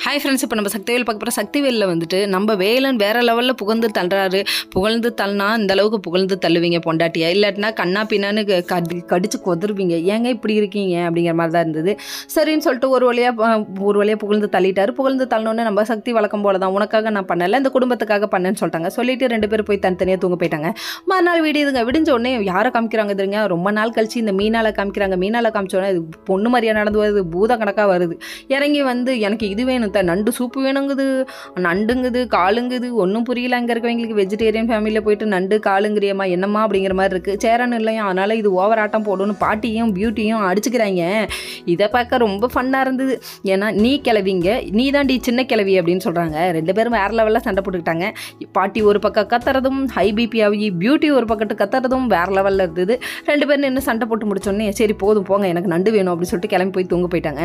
Hi friends, இப்போ நம்ம சக்திவேல் பார்க்க போகிற சக்திவேலில் வந்துட்டு நம்ம வேலன் வேறு லெவலில் புகழ்ந்து தள்ளுறாரு. புகழ்ந்து தள்ளினா இந்த அளவுக்கு புகழ்ந்து தள்ளுவீங்க பொண்டாட்டியா, இல்லாட்டினா கண்ணா பின்னான்னு கடிச்சு கொதருவீங்க, ஏங்க இப்படி இருக்கீங்க அப்படிங்கிற மாதிரி தான் இருந்தது. சரின்னு சொல்லிட்டு ஒரு வழியாக புகழ்ந்து தள்ளிட்டாரு. புகழ்ந்து தள்ளனோன்னு நம்ம சக்தி வழக்கம் போல தான், உனக்காக நான் பண்ணலை, இந்த குடும்பத்துக்காக பண்ணேன்னு சொல்லிட்டாங்க. சொல்லிட்டு 2 பேரும் போய் தனித்தனியாக தூங்க போயிட்டாங்க. மறுநாள் விடியுதுங்க. விடிஞ்ச உடனே யாரை காமிக்கிறாங்க தெரியுங்க, ரொம்ப நாள் கழிச்சு இந்த மீனால காமிக்கிறாங்க. மீனால காமிச்சோன்னே பொண்ணு மாதிரியா நடந்து வருது, பூத கணக்காக வருது. இறங்கி வந்து எனக்கு இது வேணும், நண்டு சூப்பு வேணுங்குது, நண்டுங்குது, காலுங்குது, ஒன்றும் புரியல. அங்கே இருக்கவங்களுக்கு வெஜிடேரியன் ஃபேமிலியில் போயிட்டு நண்டு காலுங்கிறியம்மா என்னம்மா அப்படிங்கிற மாதிரி இருக்குது. சேரன்னு இல்லையா, அதனால் இது ஓவர் ஆட்டம் போடணும், பாட்டியும் பியூட்டியும் அடிச்சுக்கிறாங்க. இதை பார்க்க ரொம்ப ஃபன்னாக இருந்தது. ஏன்னா நீ கிளவிங்க, நீ தாண்டி சின்ன கிளவி அப்படின்னு சொல்கிறாங்க. 2 பேரும் வேறு லெவலில் சண்டை போட்டுக்கிட்டாங்க. பாட்டி ஒரு பக்கம் கத்துறதும், ஹை பிபி ஆகி பியூட்டி ஒரு பக்கத்து கத்துறதும் வேறு லெவலில் இருந்தது. 2 பேரும் நின்று சண்டை போட்டு முடிச்சோடனே சரி போதும் போங்க, எனக்கு நண்டு வேணும் அப்படின்னு சொல்லிட்டு கிளம்பி போய் தூங்க போயிட்டாங்க.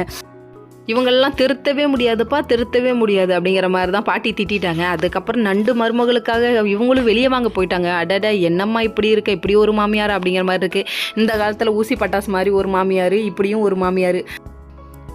இவங்களெல்லாம் திருத்தவே முடியாது அப்படிங்கிற மாதிரி தான் பாட்டி திட்டாங்க. அதுக்கப்புறம் நண்டு மருமகளுக்காக இவங்களும் வெளியே வாங்க போயிட்டாங்க. அடட என்னம்மா இப்படி இருக்க, இப்படி ஒரு மாமியார் அப்படிங்கிற மாதிரி இருக்குது. இந்த காலத்தில் ஊசி பட்டாசு மாதிரி ஒரு மாமியார், இப்படியும் ஒரு மாமியார்.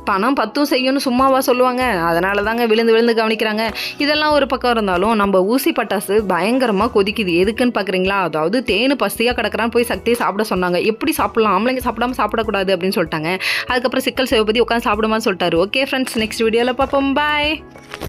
பணம் 10 செய்யணும்னு சும்மாவா சொல்லுவாங்க, அதனால தாங்க விழுந்து கவனிக்கிறாங்க. இதெல்லாம் ஒரு பக்கம் இருந்தாலும் நம்ம ஊசி பட்டாசு பயங்கரமாக கொதிக்குது. எதுக்குன்னு பார்க்குறீங்களா, அதாவது தேனு பசியாக கிடக்கிறான்னு போய் சக்தியை சாப்பிட சொன்னாங்க. எப்படி சாப்பிடலாம், ஆம்பளைங்க சாப்பிடக்கூடாது அப்படின்னு சொல்லிட்டாங்க. அதுக்கப்புறம் சிக்கல் சேவை பற்றி உட்காந்து சாப்பிடுமான்னு சொல்லிட்டாரு. ஓகே ஃப்ரெண்ட்ஸ், நெக்ஸ்ட் வீடியோவில் பார்ப்போம், பாய்.